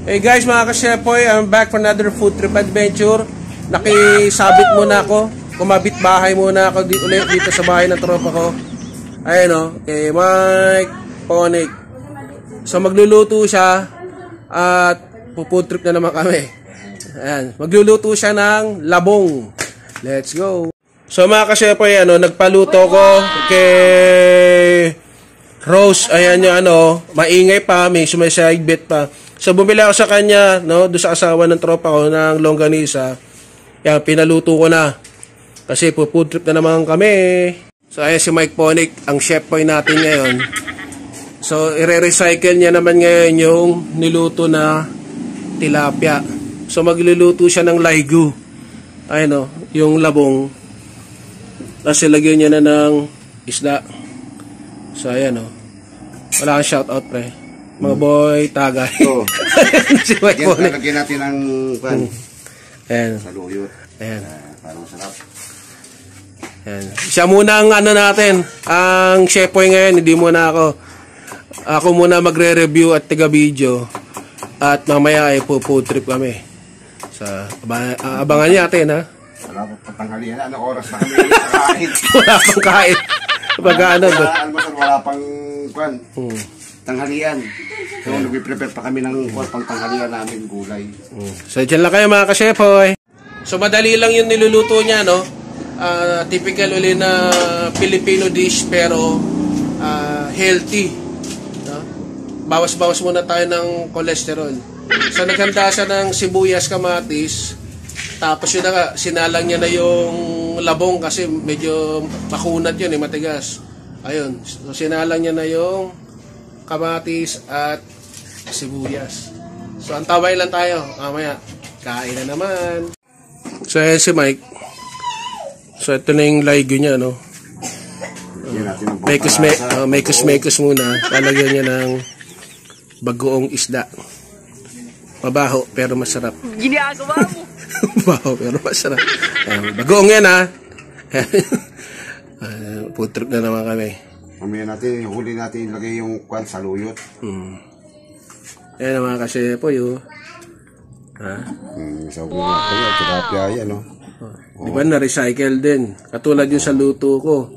Hey guys, mga ka-Shepoy, I'm back for another food trip adventure. Nakisabit muna ako. Kumabit bahay muna ako ulit dito sa bahay ng tropa ko. Ayun o, kay Mike Ponic. So magluluto siya at food trip na naman kami. Ayan, magluluto siya ng labong. Let's go. So mga ka-Shepoy, nagpaluto ko kay Rose. Ayan yung maingay pa, may sumasagbit pa. So bumili ako sa kanya, doon sa asawa ng tropa ko ng longganisa. Yan, pinaluto ko na. Kasi food trip na naman kami. So ayan si Mike Ponic, ang chef boy natin ngayon. So i-recycle niya naman ngayon yung niluto na tilapia. So magluluto siya ng laigu. Ayun yung labong. Tapos lagyan niya na ng isda. So ayan wala kang shoutout pre. Mga boy, tagay. Si Mike Ponic. Lagyan natin ng pan. Ayan. Saluyot. Ayan. Parang masarap. Ayan. Siya muna ang natin. Ang chef boy ngayon, hindi muna ako. Ako muna magre-review at taga-video. At mamaya ay food trip kami. So, abangan niya natin, ha? Wala pang tanghalian. Anong oras na kami kain? Wala pang kain. Wala pang kwan. Tanghalian. So, nag-prepare pa kami ng pang tanghalian namin, gulay. So, dyan lang kayo mga ka-Shepoy. So, madali lang yung niluluto niya, typical uli na Filipino dish, pero healthy. Bawas-bawas muna tayo ng cholesterol. So, naghanda siya ng sibuyas, kamatis. Tapos yun na sinalang niya na yung labong kasi medyo makunat yun, matigas. Ayun. So, sinalang niya na yung kamatis at sibuyas. So, antaway lang tayo. Mamaya, kain na naman. So, ayan si Mike. So, ito na yung laigo niya, Mekos muna. Lalagyan niya ng bagoong isda. Mabaho, pero masarap. Ginagawa mo. Mabaho, pero masarap. Bagoong yan, ha? Food trip na naman kami. Mamaya natin, huli natin ilagay yung kwan, saluyot. Ayan ang mga ka-Shepoy, Sabi nga kayo, tilapia yan, Di ba na-recycle din? Katulad yung sa luto ko.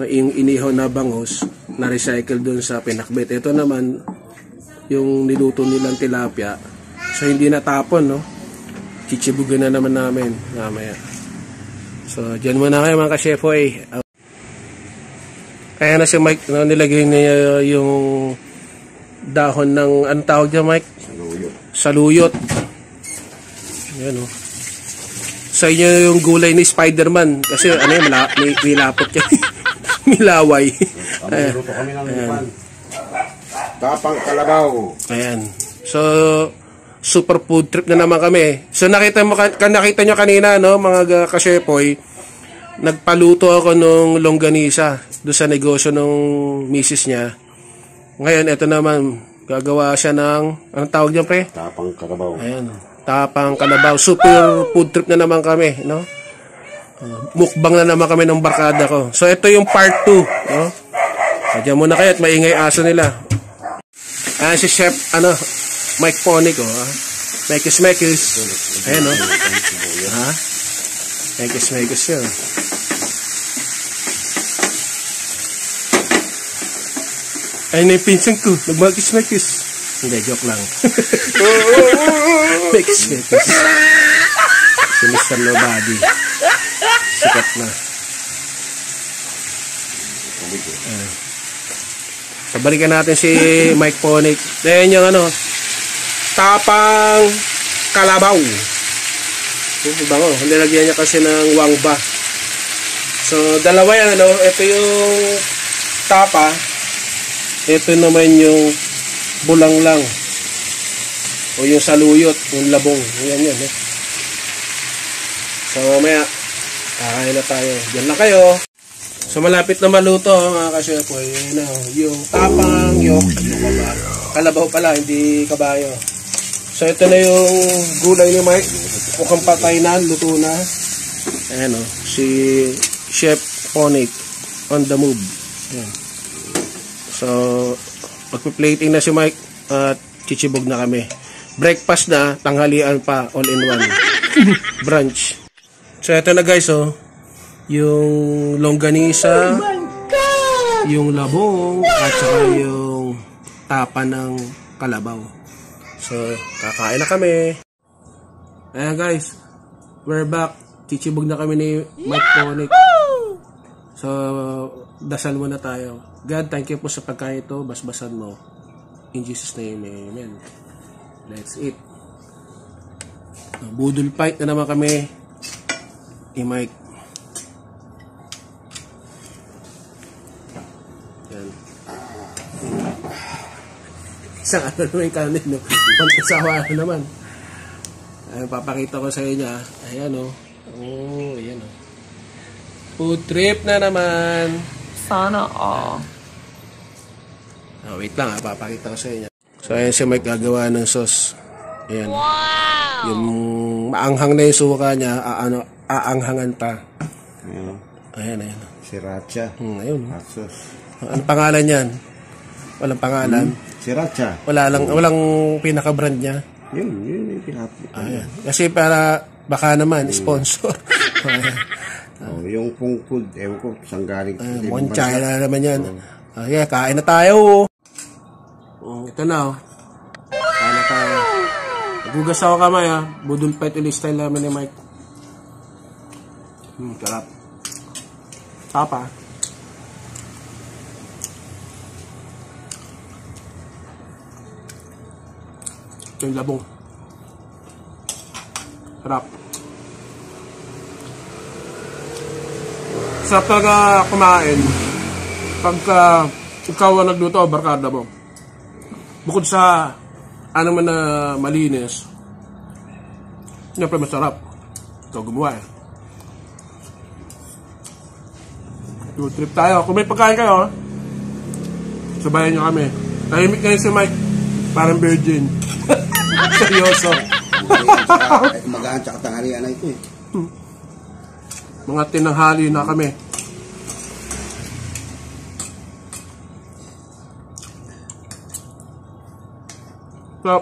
Yung inihaw na bangos, na-recycle dun sa pinakbet. Ito naman, yung niluto nilang tilapia. So, hindi natapon, Chichibugan na naman namin. Mamaya. So, dyan muna kayo mga ka-Shepoy. Kaya na si Mike, nilagay niya yung dahon ng, anong tawag niya Mike? Saluyot. Yan sa inyo yung gulay ni Spider-Man. Kasi may lapot yan. Milaway. Luto kami ng tapang kalabaw. Ayan. So, super food trip na naman kami. So, nakita nyo kanina, mga ka-Shepoy, nagpaluto ako nung longganisa doon sa negosyo ng misis niya. Ngayon, ito naman, gagawa siya ng, anong tawag niya, pre? Tapang kalabaw. Ayan, tapang kalabaw. Super food trip na naman kami, mukbang na naman kami ng barkada ko. So, ito yung part 2, Diyan muna kayo at maingay aso nila. Ayan si Chef, Mike Ponic, Mekis. Ayan, Mekis yun. Ayun na yung pinsan ko. Nagmagis-mekis. Hindi, joke lang. Mekis. Si Mr. Nobody. Sikat na. So, balikan natin si Mike Ponic. Ayan yung tapang kalabaw. Bango. Nilagyan niya kasi ng wangba. So, dalawa yan, Ito yung tapa. Ito naman yung bulang lang. O yung saluyot, yung labong. Yan. So, mamaya, kakain na tayo. Diyan lang kayo. So, malapit na maluto, mga ka-Shepoy. Yung tapang, yung kalabaw pala, hindi kabayo. So, ito na yung gulay ni Mike. Mukhang patay na, luto na. Ayan si Chef Ponic on the move. Ayan. So, magpi-plating na si Mike at chichibog na kami. breakfast na, tanghalian pa, all in one. Brunch. So, ito na guys, oh. Yung longganisa, yung labong, at saka yung tapa ng kalabaw. So, kakain na kami. Ayan guys, we're back. Chichibog na kami ni Mike Ponic. So, dasal muna tayo. God, thank you po sa pagkain ito. Basbasan mo. In Jesus' name, amen. Let's eat. Budol fight na naman kami ni Mike. Yan. Isang ano naman yung kanin, no? Pagkasawa naman. Ayan, papakita ko sa inyo. Ayan, o. Oh, ayan, o. Food trip na naman. Sana all. Oh, wait lang, papakita ko sa inyo. So, ayan si Mike gagawa ng sauce. Ayan. Wow! Yung maanghang na yung suka niya, aanghangan pa. Ayan, ayan. Sriracha. Ayun. Hot sauce. Ano pangalan yan? Walang pangalan. Sriracha. Walang pinaka-brand niya. Yun yung pinapit. Ayan. Kasi para baka naman sponsor. Yung pong food, ewan ko, saan galing. Moncha na naman yan. Okay, kain na tayo. Ito na, oh. Kain na tayo. Nagugas ako kamay, ha. Budol fight ulit style namin ni Mike. Sarap. Tapa. Ito yung labong. Sarap. Sarap talaga kumain pagka ikaw ang nagluto o barkada mo. Bukod sa ano man na malinis, siyempre masarap. Ikaw gumawa eh. Road trip tayo. Kung may pagkain kayo, sabayan nyo kami. Tahimik ngayon si Mike. Parang virgin. Seryoso. Magaan tsaka tanghalian na ito eh. Mga tinanghali na kami. So,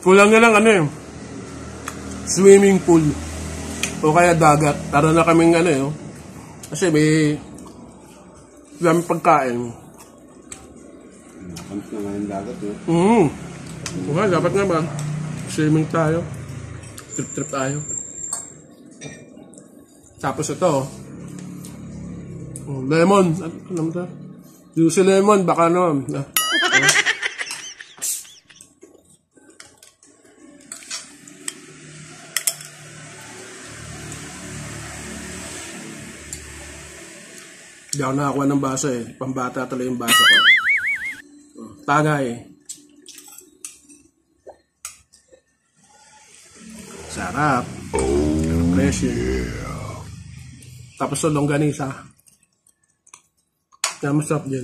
kulang na lang ano eh, swimming pool o kaya dagat. Tara na kaming ano eh, kasi may pagkain. Kamp na nga yung dagat eh. Okay, dapat nga ba? Swimming tayo. Trip tayo. Tapos ito, lemon. Ano mo ito? Juicy lemon, baka no. Hindi ako nakakuha ng baso eh. Pambata talaga yung baso ko. Tagay. Sarap. Fresh yun. Tapos yung longganisa. Kaya masarap din.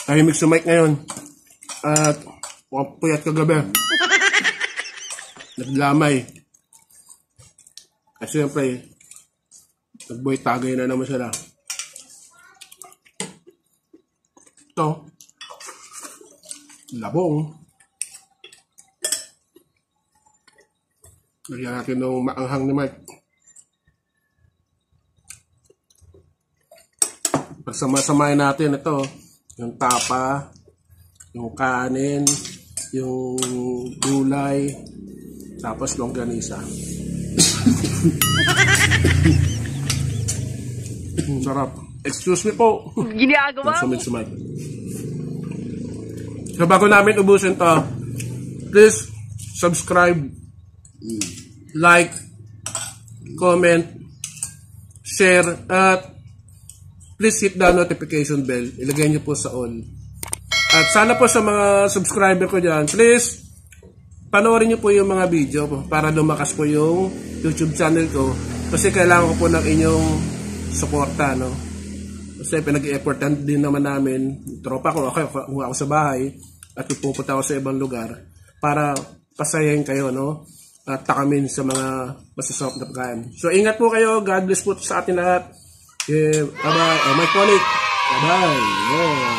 Tahimik si Mike ngayon. At puyat kagabi. Naglamay. Kasi siyempre, nagboy tagay na naman sila. Ito. Labong. Lagyan natin ng maanghang ni Mike. Pagsama-samahin natin ito. Yung tapa, yung kanin, yung gulay, tapos longganisa. Sarap. Excuse me po. Ginagawa mo. Sumit si Mike. So bago namin ubusin to, please subscribe, like, comment, share, at please hit the notification bell. Ilagay nyo po sa all. At sana po sa mga subscriber ko dyan, please panoorin nyo po yung mga video para lumakas po yung YouTube channel ko. Kasi kailangan ko po ng inyong suporta, no? Kasi pinag-i-effortan din naman namin, tropa ko, kung ako sa bahay at pupunta ako sa ibang lugar para pasayahin kayo, no? At takamin sa mga masasarap na pagkain. So ingat po kayo. God bless po sa atin lahat. Yeah, bye-bye. Oh, Mike Monique. Bye-bye. Yeah.